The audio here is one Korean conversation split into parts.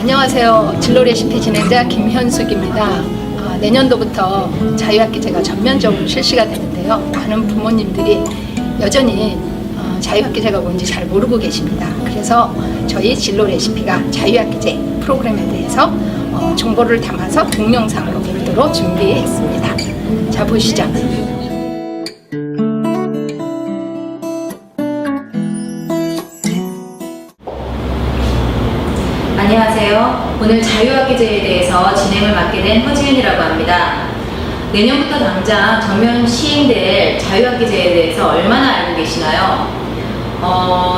안녕하세요. 진로레시피 진행자 김현숙입니다. 내년도부터 자유학기제가 전면적으로 실시가 되는데요. 많은 부모님들이 여전히 자유학기제가 뭔지 잘 모르고 계십니다. 그래서 저희 진로레시피가 자유학기제 프로그램에 대해서 정보를 담아서 동영상으로 별도로 준비했습니다. 자, 보시죠. 안녕하세요. 오늘 자유학기제에 대해서 진행을 맡게 된 허지은이라고 합니다. 내년부터 당장 전면 시행될 자유학기제에 대해서 얼마나 알고 계시나요?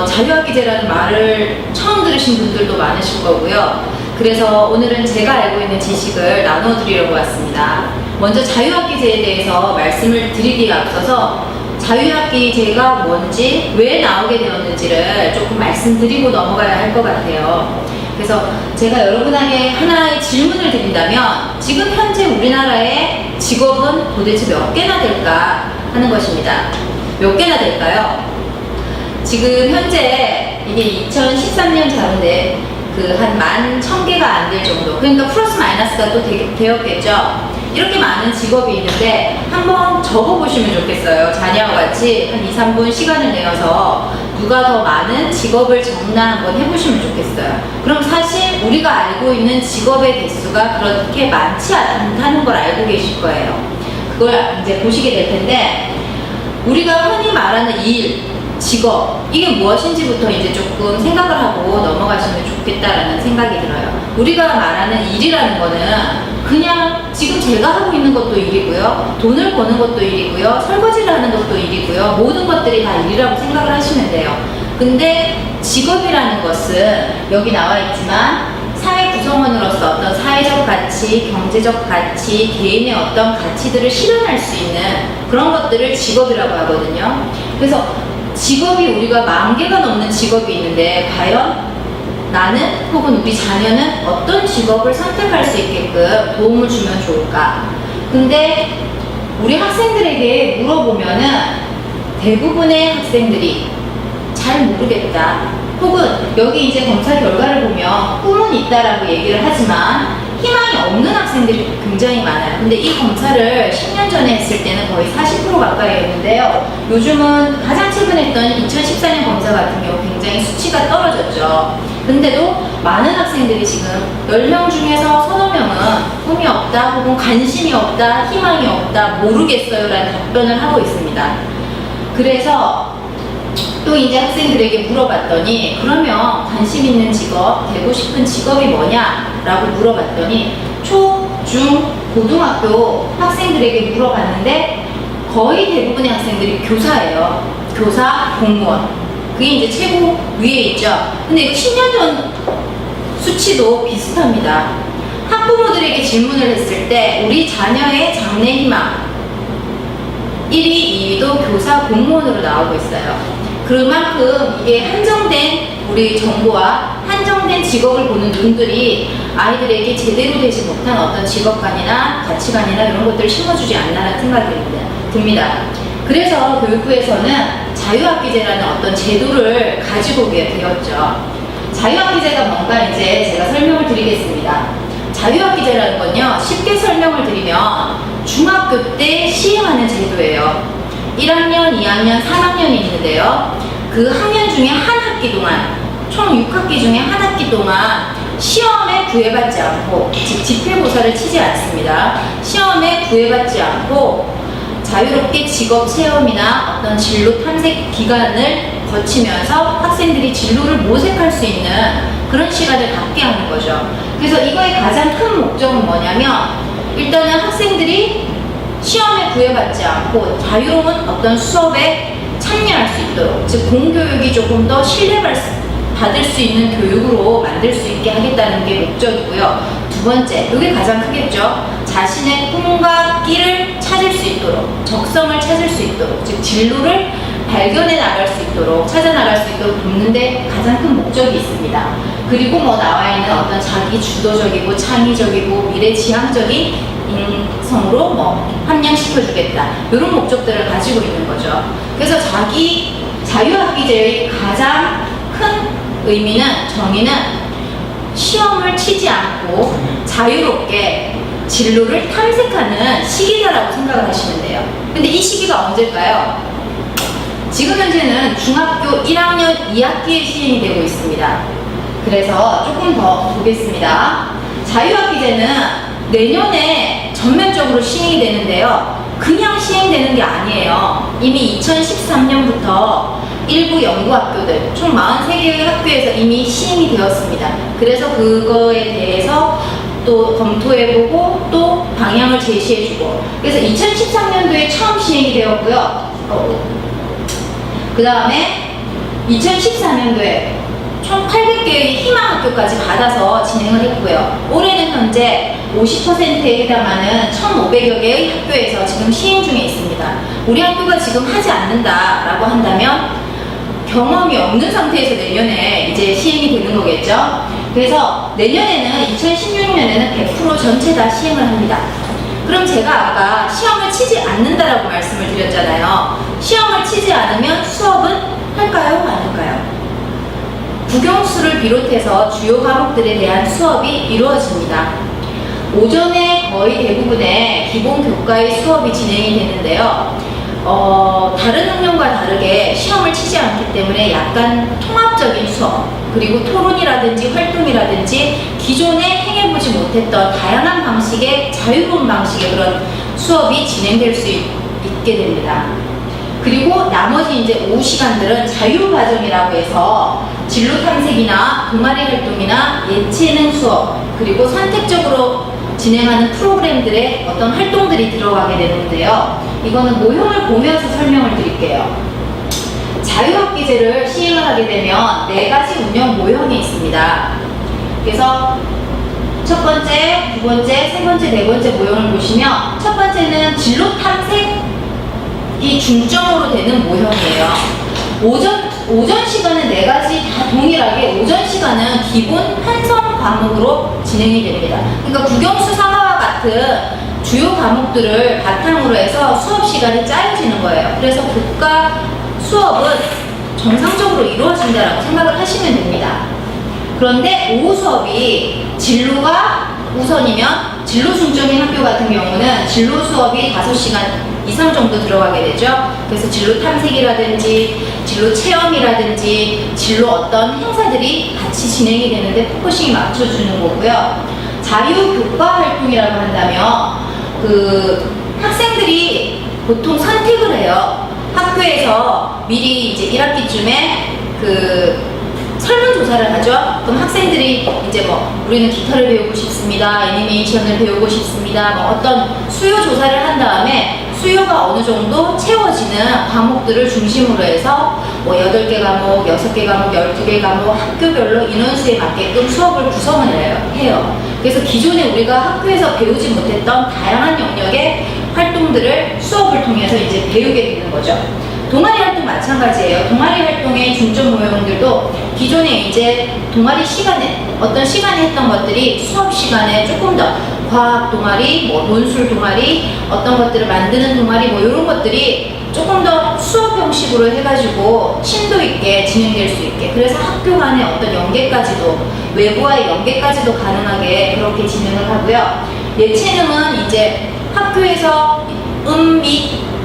자유학기제라는 말을 처음 들으신 분들도 많으실 거고요. 그래서 오늘은 제가 알고 있는 지식을 나눠드리려고 왔습니다. 먼저 자유학기제에 대해서 말씀을 드리기에 앞서서 자유학기제가 뭔지, 왜 나오게 되었는지를 조금 말씀드리고 넘어가야 할 것 같아요. 그래서 제가 여러분에게 하나의 질문을 드린다면 지금 현재 우리나라의 직업은 도대체 몇 개나 될까 하는 것입니다. 몇 개나 될까요? 지금 현재 이게 2013년 자료인데 한 11,000개가 안 될 정도, 그러니까 플러스 마이너스가 또 되었겠죠. 이렇게 많은 직업이 있는데 한번 적어보시면 좋겠어요. 자녀와 같이 한 2, 3분 시간을 내어서 누가 더 많은 직업을 적나 한번 해보시면 좋겠어요. 그럼 사실 우리가 알고 있는 직업의 개수가 그렇게 많지 않다는 걸 알고 계실 거예요. 그걸 이제 보시게 될 텐데, 우리가 흔히 말하는 일, 직업, 이게 무엇인지부터 이제 조금 생각을 하고 넘어가시면 좋겠다라는 생각이 들어요. 우리가 말하는 일이라는 거는 그냥 지금 제가 하고 있는 것도 일이고요, 돈을 버는 것도 일이고요, 설거지를 하는 것도 일이고요, 모든 것들이 다 일이라고 생각을 하시면 돼요. 근데 직업이라는 것은 여기 나와 있지만 사회 구성원으로서 어떤 사회적 가치, 경제적 가치, 개인의 어떤 가치들을 실현할 수 있는 그런 것들을 직업이라고 하거든요. 그래서 직업이 우리가 10,000개가 넘는 직업이 있는데 과연 나는 혹은 우리 자녀는 어떤 직업을 선택할 수 있게끔 도움을 주면 좋을까? 근데 우리 학생들에게 물어보면은 대부분의 학생들이 잘 모르겠다, 혹은 여기 이제 검사 결과를 보면 꿈은 있다라고 얘기를 하지만 희망이 없는 학생들이 굉장히 많아요. 근데 이 검사를 10년 전에 했을 때는 거의 40% 가까이였는데요. 요즘은 가장 최근에 했던 2014년 검사 같은 경우 굉장히 수치가 떨어졌죠. 근데도 많은 학생들이 지금 10명 중에서 서너 명은 꿈이 없다, 혹은 관심이 없다, 희망이 없다, 모르겠어요 라는 답변을 하고 있습니다. 그래서 또 이제 학생들에게 물어봤더니, 그러면 관심 있는 직업, 되고 싶은 직업이 뭐냐 라고 물어봤더니 초, 중, 고등학교 학생들에게 물어봤는데 거의 대부분의 학생들이 교사예요. 교사, 공무원. 그게 이제 최고 위에 있죠. 근데 이거 10년 전 수치도 비슷합니다. 학부모들에게 질문을 했을 때 우리 자녀의 장래 희망 1위, 2위도 교사, 공무원으로 나오고 있어요. 그만큼 이게 한정된 우리 정보와 한정된 직업을 보는 눈들이 아이들에게 제대로 되지 못한 어떤 직업관이나 가치관이나 이런 것들을 심어주지 않나라는 생각이 듭니다. 그래서 교육부에서는 자유학기제라는 어떤 제도를 가지고 오게 되었죠. 자유학기제가 뭔가 이제 제가 설명을 드리겠습니다. 자유학기제라는 건요, 쉽게 설명을 드리면 중학교 때 시행하는 제도예요. 1학년, 2학년, 3학년이 있는데요. 그 학년 중에 한 학기 동안, 총 6학기 중에 한 학기 동안 시험에 구애받지 않고, 즉 집필고사를 치지 않습니다. 시험에 구애받지 않고 자유롭게 직업 체험이나 어떤 진로 탐색 기간을 거치면서 학생들이 진로를 모색할 수 있는 그런 시간을 갖게 하는 거죠. 그래서 이거의 가장 큰 목적은 뭐냐면, 일단은 학생들이 시험에 구애받지 않고 자유로운 어떤 수업에 참여할 수 있도록, 즉 공교육이 조금 더 신뢰받을 수 있는 교육으로 만들 수 있게 하겠다는 게 목적이고요. 두 번째, 이게 가장 크겠죠. 자신의 꿈과 끼를 찾을 수 있도록, 적성을 찾을 수 있도록, 즉 진로를 발견해 나갈 수 있도록, 찾아 나갈 수 있도록 돕는데 가장 큰 목적이 있습니다. 그리고 나와 있는 어떤 자기 주도적이고 창의적이고 미래지향적인 인성으로 함양시켜주겠다, 이런 목적들을 가지고 있는 거죠. 그래서 자유학기제의 가장 큰 의미는, 정의는 시험을 치지 않고 자유롭게 진로를 탐색하는 시기다라고 생각을 하시면 돼요. 근데 이 시기가 언제일까요? 지금 현재는 중학교 1학년 2학기에 시행이 되고 있습니다. 그래서 조금 더 보겠습니다. 자유학기제는 내년에 전면적으로 시행이 되는데요. 그냥 시행되는 게 아니에요. 이미 2013년부터 일부 연구학교들, 총 43개의 학교에서 이미 시행이 되었습니다. 그래서 그거에 대해서 또 검토해보고 또 방향을 제시해주고, 그래서 2013년도에 처음 시행이 되었고요. 그 다음에 2014년도에 총 800개의 희망학교까지 받아서 진행을 했고요. 올해는 현재 50%에 해당하는 1,500여 개의 학교에서 지금 시행 중에 있습니다. 우리 학교가 지금 하지 않는다라고 한다면 경험이 없는 상태에서 내년에 이제 시행이 되는 거겠죠. 그래서 내년에는 2016년에는 100% 전체 다 시행을 합니다. 그럼 제가 아까 시험을 치지 않는다라고 말씀을 드렸잖아요. 시험을 치지 않으면 수업은 할까요? 안 할까요? 국영수를 비롯해서 주요 과목들에 대한 수업이 이루어집니다. 오전에 거의 대부분의 기본 교과의 수업이 진행이 되는데요. 다른 학년과 다르게 시험을 치지 않기 때문에 약간 통합적인 수업, 그리고 토론이라든지 활동이라든지 기존에 행해보지 못했던 다양한 방식의 자유로운 방식의 그런 수업이 진행될 수 있게 됩니다. 그리고 나머지 이제 오후 시간들은 자유과정이라고 해서 진로 탐색이나 동아리 활동이나 예체능 수업, 그리고 선택적으로 진행하는 프로그램들의 어떤 활동들이 들어가게 되는데요. 이거는 모형을 보면서 설명을 드릴게요. 자유학기제를 시행을 하게 되면 4가지 운영 모형이 있습니다. 그래서 첫 번째, 두 번째, 세 번째, 네 번째 모형을 보시면 첫 번째는 진로 탐색이 중점으로 되는 모형이에요. 오전 시간은 4가지 다 동일하게 오전 시간은 기본 편성 과목으로 진행이 됩니다. 그러니까 국영수 사과와 같은 주요 과목들을 바탕으로 해서 수업 시간이 짜여지는 거예요. 그래서 국가 수업은 정상적으로 이루어진다라고 생각을 하시면 됩니다. 그런데 오후 수업이 진로가 우선이면 진로 중점인 학교 같은 경우는 진로 수업이 5시간 이상 정도 들어가게 되죠. 그래서 진로 탐색이라든지 진로 체험이라든지 진로 어떤 행사들이 같이 진행이 되는데 포커싱이 맞춰주는 거고요. 자유교과 활동이라고 한다면 그 학생들이 보통 선택을 해요. 학교에서 미리 이제 1학기쯤에 그 설문조사를 하죠. 그럼 학생들이 이제 뭐 우리는 기타를 배우고 싶습니다, 애니메이션을 배우고 싶습니다, 뭐 어떤 수요 조사를 한 다음에 수요가 어느 정도 채워지는 과목들을 중심으로 해서 뭐 8개 과목, 6개 과목, 12개 과목 학교별로 인원수에 맞게끔 수업을 구성을 해요. 그래서 기존에 우리가 학교에서 배우지 못했던 다양한 영역의 활동들을 수업을 통해서 이제 배우게 되는 거죠. 동아리 활동 마찬가지예요. 동아리 활동의 중점 모형들도 기존에 이제 동아리 시간에 어떤 시간에 했던 것들이 수업 시간에 조금 더 과학 동아리, 뭐 논술 동아리, 어떤 것들을 만드는 동아리, 뭐 이런 것들이 조금 더 수업 형식으로 해가지고 심도 있게 진행될 수 있게, 그래서 학교 간의 어떤 연계까지도, 외부와의 연계까지도 가능하게 그렇게 진행을 하고요. 예체능은 이제 학교에서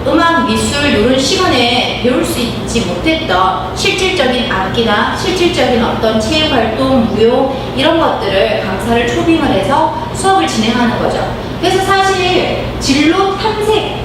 음악, 미술 이런 시간에 배울 수 있지 못했던 실질적인 악기나 실질적인 어떤 체육활동, 무용 이런 것들을 강사를 초빙을 해서 수업을 진행하는 거죠. 그래서 사실 진로 탐색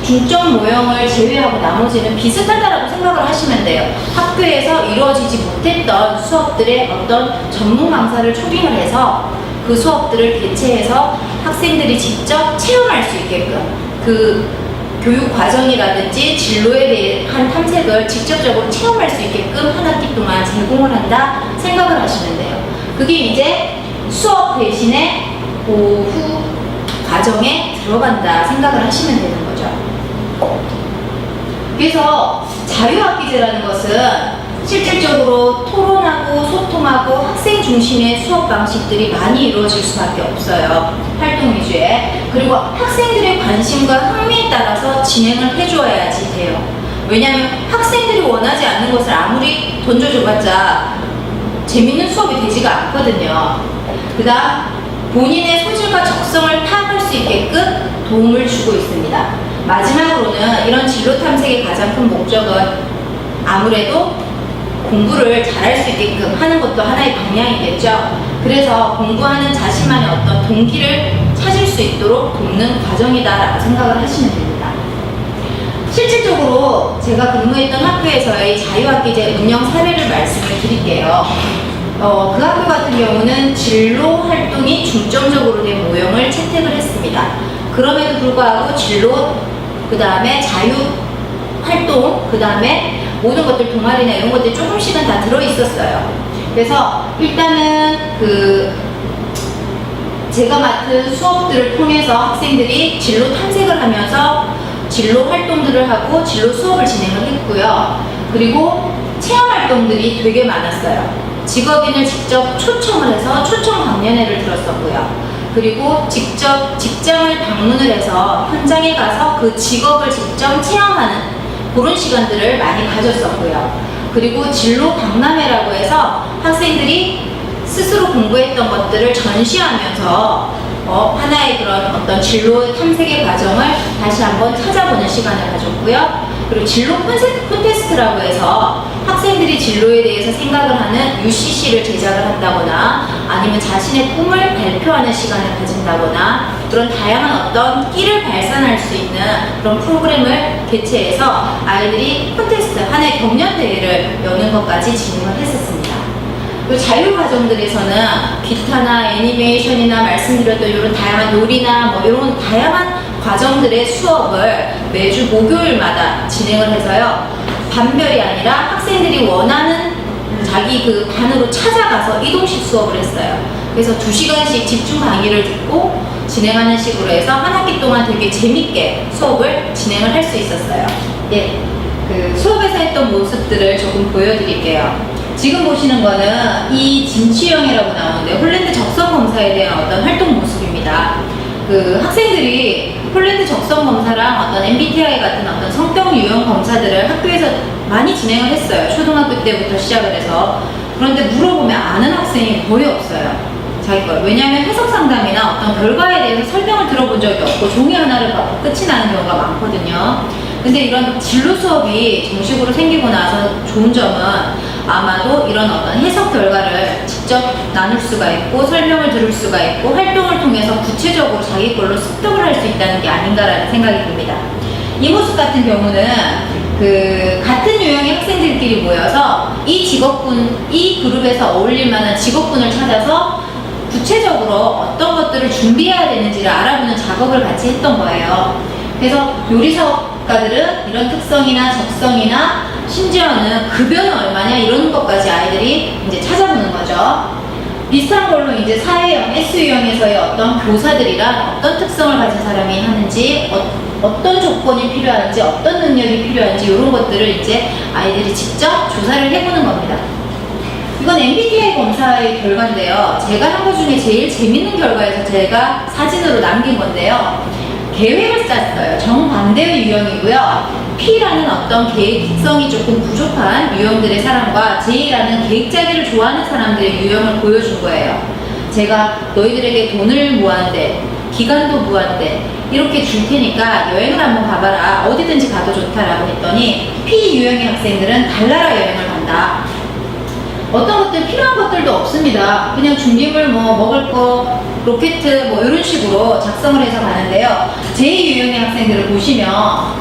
중점 모형을 제외하고 나머지는 비슷하다라고 생각을 하시면 돼요. 학교에서 이루어지지 못했던 수업들의 어떤 전문 강사를 초빙을 해서 그 수업들을 개최해서 학생들이 직접 체험할 수 있게끔 그 교육 과정이라든지 진로에 대한 탐색을 직접적으로 체험할 수 있게끔 한 학기 동안 제공을 한다 생각을 하시면 돼요. 그게 이제 수업 대신에 오후 과정에 들어간다 생각을 하시면 되는 거죠. 그래서 자유학기제라는 것은 실질적으로 토론하고 소통하고 학생 중심의 수업 방식들이 많이 이루어질 수밖에 없어요. 활동 위주에. 그리고 학생들의 관심과 흥미에 따라서 진행을 해줘야지 돼요. 왜냐하면 학생들이 원하지 않는 것을 아무리 던져줘봤자 재밌는 수업이 되지가 않거든요. 그다음 본인의 소질과 적성을 파악할 수 있게끔 도움을 주고 있습니다. 마지막으로는 이런 진로 탐색의 가장 큰 목적은 아무래도 공부를 잘할 수 있게끔 하는 것도 하나의 방향이겠죠. 그래서 공부하는 자신만의 어떤 동기를 찾을 수 있도록 돕는 과정이다라고 생각을 하시면 됩니다. 실질적으로 제가 근무했던 학교에서의 자유학기제 운영 사례를 말씀을 드릴게요. 그 학교 같은 경우는 진로 활동이 중점적으로 된 모형을 채택을 했습니다. 그럼에도 불구하고 진로, 그 다음에 자유 활동, 그 다음에 모든 것들 동아리나 이런 것들이 조금씩은 다 들어있었어요. 그래서 일단은 제가 맡은 수업들을 통해서 학생들이 진로 탐색을 하면서 진로 활동들을 하고 진로 수업을 진행을 했고요. 그리고 체험 활동들이 되게 많았어요. 직업인을 직접 초청을 해서 초청 강연회를 들었었고요. 그리고 직접 직장을 방문을 해서 현장에 가서 그 직업을 직접 체험하는 그런 시간들을 많이 가졌었고요. 그리고 진로 박람회라고 해서 학생들이 스스로 공부했던 것들을 전시하면서 하나의 그런 어떤 진로 탐색의 과정을 다시 한번 찾아보는 시간을 가졌고요. 그리고 진로 콘테스트라고 해서 학생들이 진로에 대해서 생각을 하는 UCC를 제작을 한다거나 아니면 자신의 꿈을 발표하는 시간을 가진다거나 그런 다양한 어떤 끼를 발산할 수 있는 그런 프로그램을 개최해서 아이들이 콘테스트, 하나의 경연대회를 여는 것까지 진행을 했었습니다. 그리고 자유과정들에서는 기타나 애니메이션이나 말씀드렸던 이런 다양한 놀이나 뭐 이런 다양한 과정들의 수업을 매주 목요일마다 진행을 해서요. 반별이 아니라 학생들이 원하는 자기 그 반으로 찾아가서 이동식 수업을 했어요. 그래서 2시간씩 집중 강의를 듣고 진행하는 식으로 해서 한 학기 동안 되게 재밌게 수업을 진행을 할 수 있었어요. 예, 그 수업에서 했던 모습들을 조금 보여드릴게요. 지금 보시는 거는 이진취형이라고 나오는데 홀랜드 적성 검사에 대한 어떤 활동 모습입니다. 그 학생들이 홀랜드 적성 검사랑 어떤 MBTI 같은 어떤 성격 유형 검사들을 학교에서 많이 진행을 했어요. 초등학교 때부터 시작을 해서. 그런데 물어보면 아는 학생이 거의 없어요. 자기 걸. 왜냐하면 해석 상담이나 어떤 결과에 대해서 설명을 들어본 적이 없고 종이 하나를 받고 끝이 나는 경우가 많거든요. 근데 이런 진로 수업이 정식으로 생기고 나서 좋은 점은 아마도 이런 어떤 해석 결과를 직접 나눌 수가 있고 설명을 들을 수가 있고 활동을 통해서 구체적으로 자기 걸로 습득을 할 수 있다는 게 아닌가라는 생각이 듭니다. 이 모습 같은 경우는 그 같은 유형의 학생들끼리 모여서 이 그룹에서 어울릴 만한 직업군을 찾아서 구체적으로 어떤 것들을 준비해야 되는지를 알아보는 작업을 같이 했던 거예요. 그래서 요리사업가들은 이런 특성이나 적성이나 심지어는 급여는 얼마냐 이런 것까지 아이들이 이제 찾아보는 거죠. 비슷한 걸로 이제 사회형, S유형에서의 어떤 교사들이랑 어떤 특성을 가진 사람이 하는지 어떤 조건이 필요한지 어떤 능력이 필요한지 이런 것들을 이제 아이들이 직접 조사를 해보는 겁니다. 이건 MBTI 검사의 결과인데요. 제가 한 것 중에 제일 재밌는 결과에서 제가 사진으로 남긴 건데요. 계획을 짰어요. 정반대의 유형이고요. P라는 어떤 계획성이 조금 부족한 유형들의 사람과 J라는 계획 짜기를 좋아하는 사람들의 유형을 보여준 거예요. 제가 너희들에게 돈을 모았는데 기간도 무한대 이렇게 줄 테니까 여행을 한번 가봐라. 어디든지 가도 좋다라고 했더니 P 유형의 학생들은 달나라 여행을 간다. 어떤 것들 필요한 것들도 없습니다. 그냥 준비물 뭐 먹을 거 로켓 뭐 이런 식으로 작성을 해서 가는데요. 제 유형의 학생들을 보시면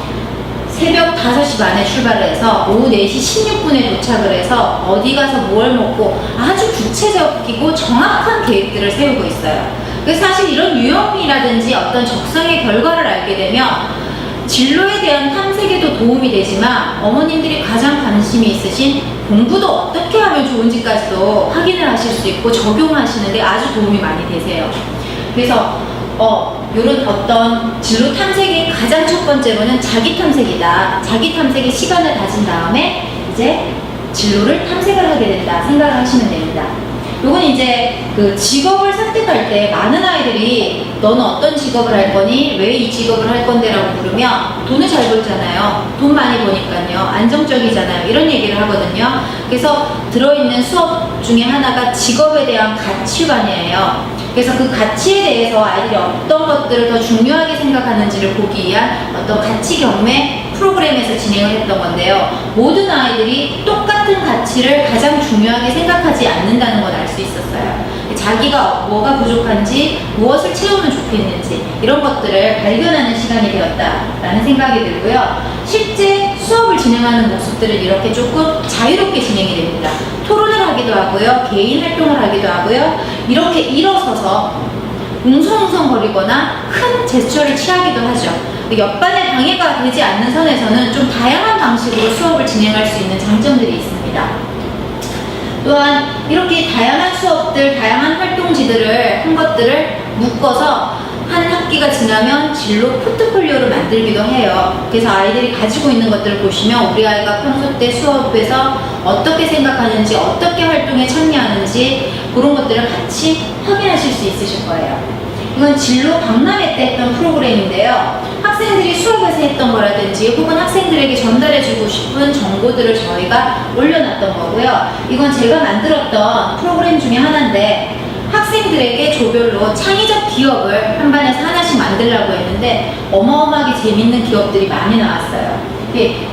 새벽 5시 반에 출발을 해서 오후 4시 16분에 도착을 해서 어디 가서 뭘 먹고 아주 구체적이고 정확한 계획들을 세우고 있어요. 그래서 사실 이런 유형이라든지 어떤 적성의 결과를 알게 되면 진로에 대한 탐색에도 도움이 되지만 어머님들이 가장 관심이 있으신 공부도 어떻게 하면 좋은지까지도 확인을 하실 수 있고 적용하시는데 아주 도움이 많이 되세요. 그래서 이런 어떤 진로 탐색의 가장 첫 번째로는 자기 탐색이다. 자기 탐색의 시간을 가진 다음에 이제 진로를 탐색을 하게 된다 생각을 하시면 됩니다. 요건 이제 그 직업을 선택할 선택할 때 많은 아이들이 너는 어떤 직업을 할 거니? 왜 이 직업을 할 건데? 라고 물으면 돈을 잘 벌잖아요. 돈 많이 버니까요. 안정적이잖아요. 이런 얘기를 하거든요. 그래서 들어있는 수업 중에 하나가 직업에 대한 가치관이에요. 그래서 그 가치에 대해서 아이들이 어떤 것들을 더 중요하게 생각하는지를 보기 위한 어떤 가치 경매 프로그램에서 진행을 했던 건데요. 모든 아이들이 똑같은 가치를 가장 중요하게 생각하지 않는다는 걸 알 수 있었어요. 자기가 뭐가 부족한지, 무엇을 채우면 좋겠는지 이런 것들을 발견하는 시간이 되었다라는 생각이 들고요. 실제 수업을 진행하는 모습들은 이렇게 조금 자유롭게 진행이 됩니다. 토론을 하기도 하고요. 개인 활동을 하기도 하고요. 이렇게 일어서서 웅성웅성거리거나 큰 제스처를 취하기도 하죠. 옆반에 방해가 되지 않는 선에서는 좀 다양한 방식으로 수업을 진행할 수 있는 장점들이 있습니다. 또한 이렇게 다양한 수업들, 다양한 활동지들을 한 것들을 묶어서 한 학기가 지나면 진로 포트폴리오를 만들기도 해요. 그래서 아이들이 가지고 있는 것들을 보시면 우리 아이가 평소 때 수업에서 어떻게 생각하는지, 어떻게 활동에 참여하는지 그런 것들을 같이 확인하실 수 있으실 거예요. 이건 진로 박람회 때 했던 프로그램인데요. 학생들이 수업에서 했던 거라든지 혹은 학생들에게 전달해주고 싶은 정보들을 저희가 올려놨던 거고요. 이건 제가 만들었던 프로그램 중에 하나인데 학생들에게 조별로 창의적 기업을 한 반에서 하나씩 만들려고 했는데 어마어마하게 재밌는 기업들이 많이 나왔어요.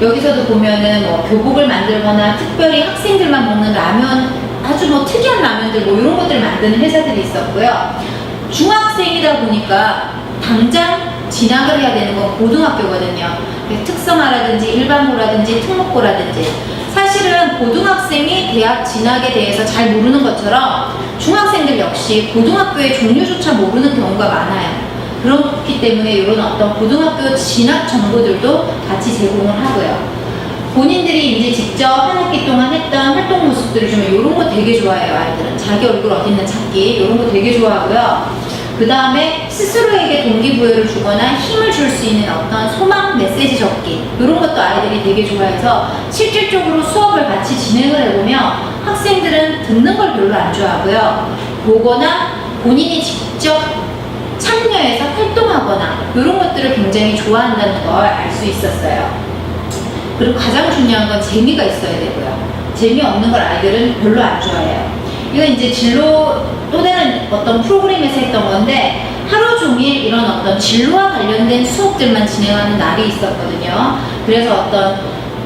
여기서도 보면은 뭐 교복을 만들거나 특별히 학생들만 먹는 라면, 아주 뭐 특이한 라면들 뭐 이런 것들을 만드는 회사들이 있었고요. 중학생이다 보니까 당장 진학을 해야 되는 건 고등학교거든요. 특성화라든지 일반고라든지 특목고라든지 사실은 고등학생이 대학 진학에 대해서 잘 모르는 것처럼 중학생들 역시 고등학교의 종류조차 모르는 경우가 많아요. 그렇기 때문에 이런 어떤 고등학교 진학 정보들도 같이 제공을 하고요. 본인들이 이제 직접 한 학기 동안 했던 활동 모습들을 주면 이런 거 되게 좋아해요. 아이들은 자기 얼굴 어딨나 찾기 이런 거 되게 좋아하고요. 그 다음에 스스로에게 동기부여를 주거나 힘을 줄 수 있는 어떤 소망 메시지 적기 이런 것도 아이들이 되게 좋아해서 실질적으로 수업을 같이 진행을 해보면 학생들은 듣는 걸 별로 안 좋아하고요. 보거나 본인이 직접 참여해서 활동하거나 이런 것들을 굉장히 좋아한다는 걸 알 수 있었어요. 그리고 가장 중요한 건 재미가 있어야 되고요. 재미없는 걸 아이들은 별로 안 좋아해요. 이건 이제 진로 또 다른 어떤 프로그램에서 했던 건데 하루 종일 이런 어떤 진로와 관련된 수업들만 진행하는 날이 있었거든요. 그래서 어떤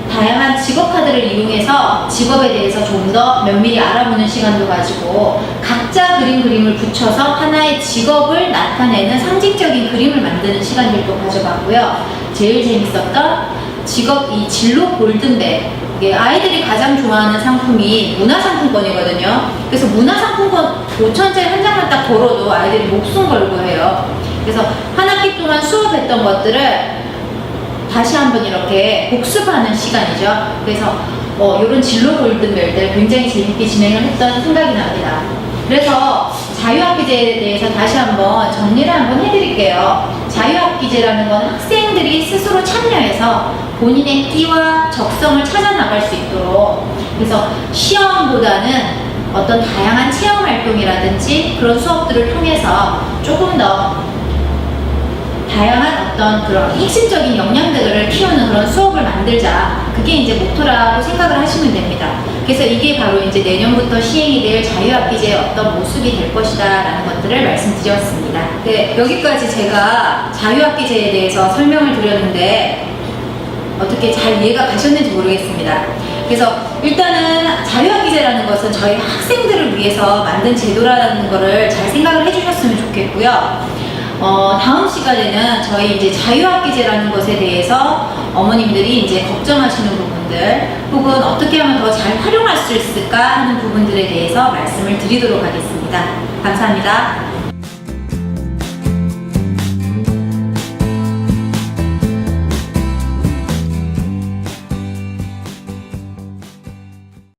다양한 직업 카드를 이용해서 직업에 대해서 좀 더 면밀히 알아보는 시간도 가지고 각자 그림을 붙여서 하나의 직업을 나타내는 상징적인 그림을 만드는 시간들도 가져봤고요. 제일 재밌었던 직업 이 진로 골든벨, 아이들이 가장 좋아하는 상품이 문화상품권이거든요. 그래서 문화상품권 5,000원짜리 한 장만 딱 걸어도 아이들이 목숨 걸고 해요. 그래서 한 학기 동안 수업했던 것들을 다시 한번 이렇게 복습하는 시간이죠. 그래서 이런 진로 골든벨들 굉장히 재밌게 진행을 했던 생각이 납니다. 그래서 자유학기제에 대해서 다시 한번 정리를 한번 해드릴게요. 자유학기제라는 건 학생들이 스스로 참여해서 본인의 끼와 적성을 찾아 나갈 수 있도록, 그래서 시험보다는 어떤 다양한 체험 활동이라든지 그런 수업들을 통해서 조금 더 다양한 어떤 그런 핵심적인 역량들을 키우는 그런 수업을 만들자. 그게 이제 모토라고 생각을 하시면 됩니다. 그래서 이게 바로 이제 내년부터 시행이 될 자유학기제의 어떤 모습이 될 것이다 라는 것들을 말씀드렸습니다. 네, 여기까지 제가 자유학기제에 대해서 설명을 드렸는데 어떻게 잘 이해가 가셨는지 모르겠습니다. 그래서 일단은 자유학기제라는 것은 저희 학생들을 위해서 만든 제도라는 거를 잘 생각을 해주셨으면 좋겠고요. 다음 시간에는 저희 이제 자유학기제라는 것에 대해서 어머님들이 이제 걱정하시는 부분들 혹은 어떻게 하면 더 잘 활용할 수 있을까 하는 부분들에 대해서 말씀을 드리도록 하겠습니다. 감사합니다.